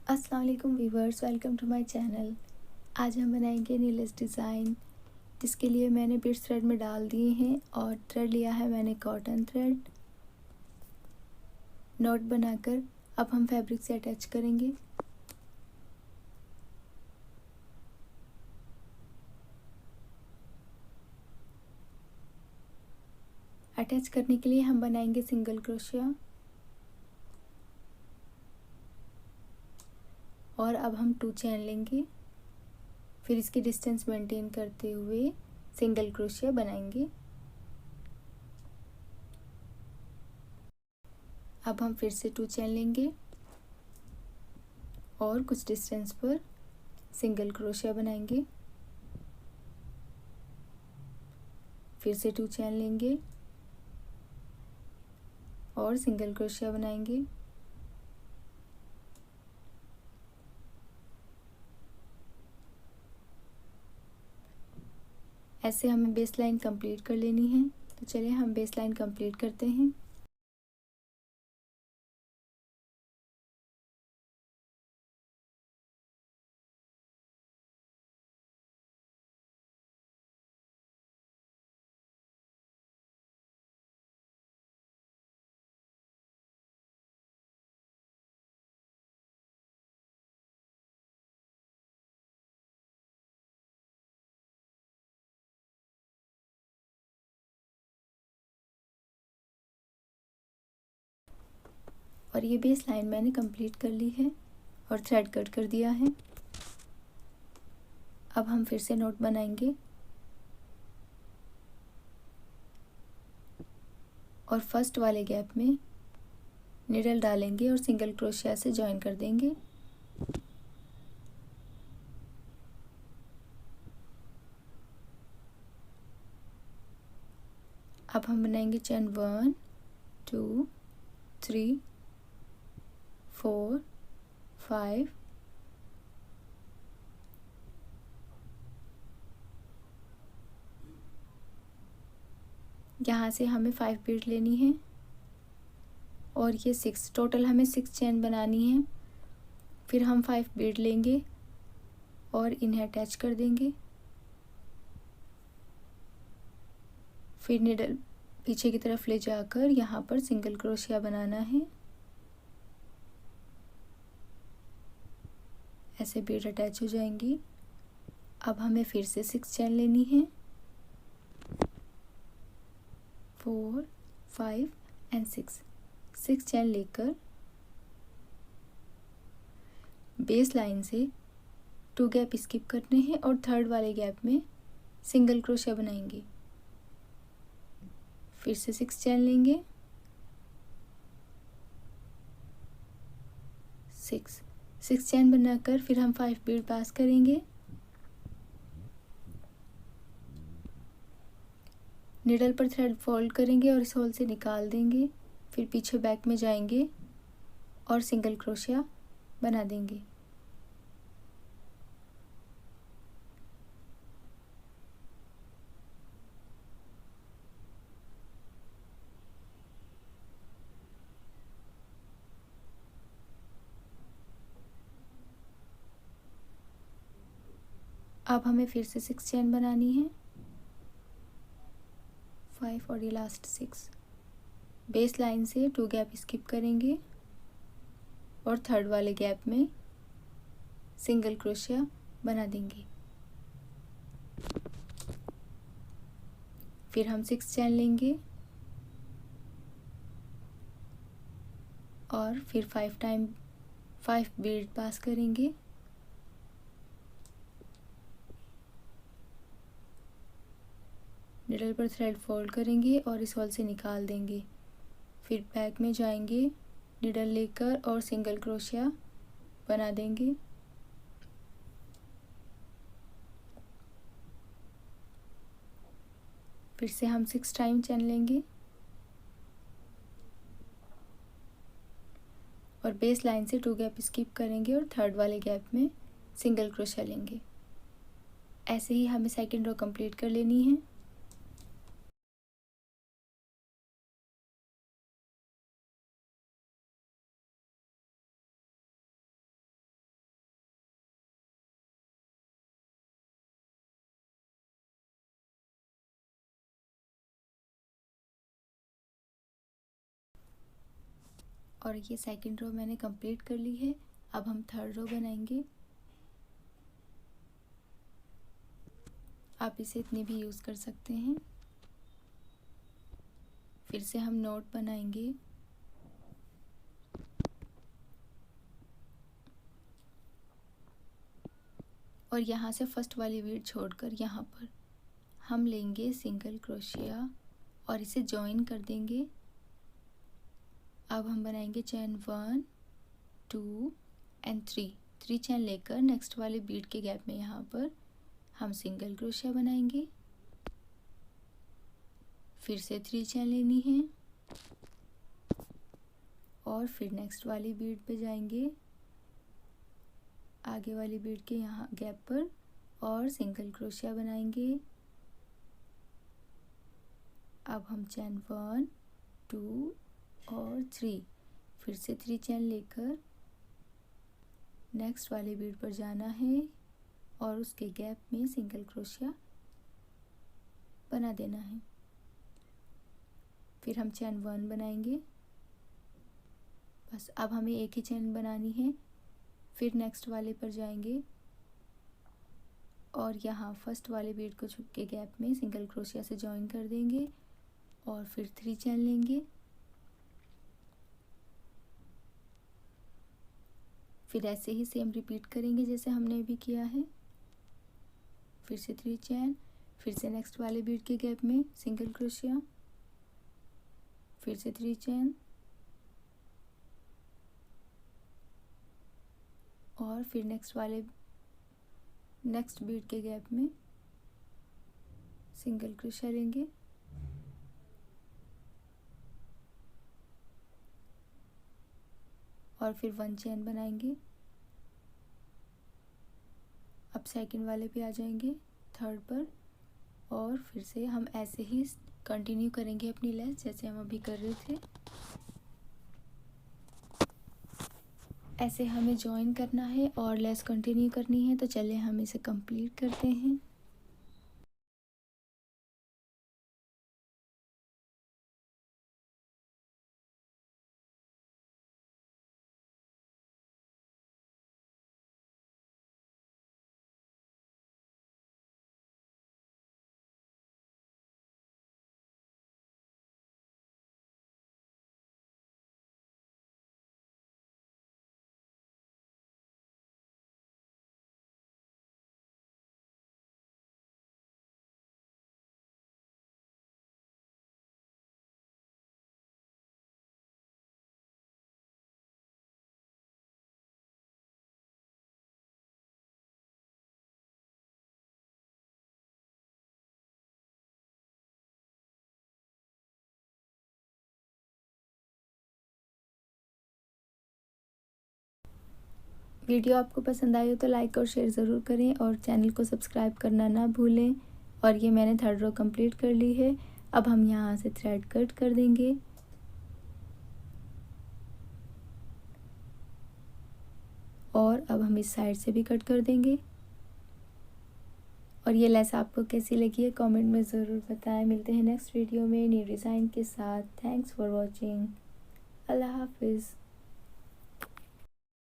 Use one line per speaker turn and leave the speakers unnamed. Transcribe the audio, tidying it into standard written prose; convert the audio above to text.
अस्सलाम वालेकुम viewers, welcome to my channel. आज हम बनाएंगे नीलेस डिज़ाइन, जिसके लिए मैंने बीड्स थ्रेड में डाल दिए हैं और थ्रेड लिया है मैंने कॉटन थ्रेड। नॉट बनाकर अब हम फैब्रिक से अटैच करेंगे। अटैच करने के लिए हम बनाएंगे सिंगल क्रोशिया और अब हम 2 चेन लेंगे, फिर इसकी डिस्टेंस मेंटेन करते हुए सिंगल क्रोशिया बनाएंगे। अब हम फिर से 2 चेन लेंगे और कुछ डिस्टेंस पर सिंगल क्रोशिया बनाएंगे। फिर से 2 चेन लेंगे और सिंगल क्रोशिया बनाएंगे। ऐसे हमें बेस लाइन कंप्लीट कर लेनी है। तो चलिए हम बेस लाइन कंप्लीट करते हैं। और ये बेस लाइन मैंने कंप्लीट कर ली है और थ्रेड कट कर दिया है। अब हम फिर से नोट बनाएंगे और फर्स्ट वाले गैप में निडल डालेंगे और सिंगल क्रोशिया से जॉइन कर देंगे। अब हम बनाएंगे चेन 1 2 3 4 5 यहाँ से हमें 5 बीट लेनी है और ये 6 टोटल हमें 6 चेन बनानी है। फिर हम 5 बीट लेंगे और इन्हें अटैच कर देंगे। फिर निडल पीछे की तरफ ले जाकर यहाँ पर सिंगल क्रोशिया बनाना है। ऐसे बीट अटैच हो जाएंगी। अब हमें फिर से 6 चेन लेनी है, 4 5 एंड 6 चेन लेकर बेस लाइन से 2 गैप स्किप करने हैं और थर्ड वाले गैप में सिंगल क्रोशिया बनाएंगे। फिर से 6 चेन लेंगे, 6 चेन बनाकर फिर हम 5 बीट पास करेंगे। निडल पर थ्रेड फोल्ड करेंगे और इस होल से निकाल देंगे। फिर पीछे बैक में जाएंगे और सिंगल क्रोशिया बना देंगे। अब हमें फिर से 6 चेन बनानी है, 5 और ये लास्ट 6। बेस लाइन से 2 गैप स्किप करेंगे और थर्ड वाले गैप में सिंगल क्रोशिया बना देंगे। फिर हम 6 चेन लेंगे और फिर 5 बीट पास करेंगे। निडल पर थ्रेड फोल्ड करेंगे और इस होल से निकाल देंगे। फिर बैक में जाएंगे निडल लेकर और सिंगल क्रोशिया बना देंगे। फिर से हम 6 टाइम चेन लेंगे और बेस लाइन से 2 गैप स्किप करेंगे और थर्ड वाले गैप में सिंगल क्रोशिया लेंगे। ऐसे ही हमें सेकेंड रो कंप्लीट कर लेनी है। और ये सेकंड रो मैंने कंप्लीट कर ली है। अब हम थर्ड रो बनाएंगे। आप इसे इतनी भी यूज़ कर सकते हैं। फिर से हम नोट बनाएंगे। और यहाँ से फर्स्ट वाली बीड छोड़कर यहाँ पर हम लेंगे सिंगल क्रोशिया और इसे जॉइन कर देंगे। अब हम बनाएंगे चेन 1 2 एंड 3 चेन लेकर नेक्स्ट वाले बीड के गैप में यहाँ पर हम सिंगल क्रोशिया बनाएंगे। फिर से 3 चेन लेनी है और फिर नेक्स्ट वाली बीड पे जाएंगे, आगे वाली बीड के यहाँ गैप पर, और सिंगल क्रोशिया बनाएंगे। अब हम चेन 1 2 और 3 फिर से 3 चेन लेकर नेक्स्ट वाली बीड पर जाना है और उसके गैप में सिंगल क्रोशिया बना देना है। फिर हम चेन 1 बनाएंगे। बस अब हमें एक ही चेन बनानी है। फिर नेक्स्ट वाले पर जाएंगे और यहाँ फर्स्ट वाले बीड को छुप के गैप में सिंगल क्रोशिया से जॉइन कर देंगे और फिर 3 चेन लेंगे। फिर ऐसे ही सेम रिपीट करेंगे जैसे हमने अभी किया है। फिर से 3 चेन, फिर से नेक्स्ट वाले बीड के गैप में सिंगल क्रोशिया, फिर से 3 चेन और फिर नेक्स्ट बीड के गैप में सिंगल क्रोशिया लेंगे। और फिर 1 चेन बनाएंगे। अब सेकंड वाले पे आ जाएंगे, थर्ड पर, और फिर से हम ऐसे ही कंटिन्यू करेंगे अपनी लेस जैसे हम अभी कर रहे थे। ऐसे हमें जॉइन करना है और लेस कंटिन्यू करनी है। तो चलिए हम इसे कंप्लीट करते हैं। वीडियो आपको पसंद आई हो तो लाइक और शेयर ज़रूर करें और चैनल को सब्सक्राइब करना ना भूलें। और ये मैंने थर्ड रो कंप्लीट कर ली है। अब हम यहाँ से थ्रेड कट कर देंगे और अब हम इस साइड से भी कट कर देंगे। और ये लेस आपको कैसी लगी है कमेंट में ज़रूर बताएं। मिलते हैं नेक्स्ट वीडियो में न्यू डिज़ाइन के साथ। Thanks for watching. अल्लाह हाफिज़।